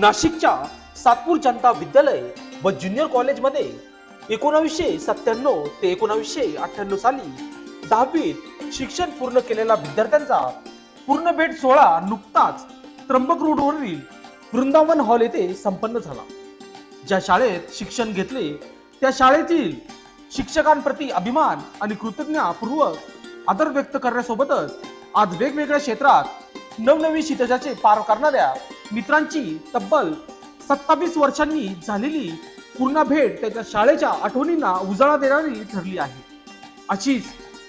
नाशिकच्या सातपूर जनता विद्यालय व ज्युनियर कॉलेजमध्ये 1997 ते 1998 साली 10वीत शिक्षण पूर्ण केलेल्या विद्यार्थ्यांचा पूर्ण भेट सोहळा नुकताच त्र्यंबक रोडवरील वृंदावन हॉल येथे संपन्न झाला। ज्या शाळेत शिक्षण घेतले त्या शाळेतील शिक्षकांप्रती अभिमान आणि कृतज्ञतापूर्वक आदर व्यक्त करण्यासोबतच आज वेगवेगळ्या क्षेत्रात नवनवीन शिताचे पार करणाऱ्या मित्रांची तब्बल 27 वर्षांनी झालेली पूर्ण भेट त्याच्या शाळेच्या आठवणींना उजाळा देणारी ठरली आहे। अशीच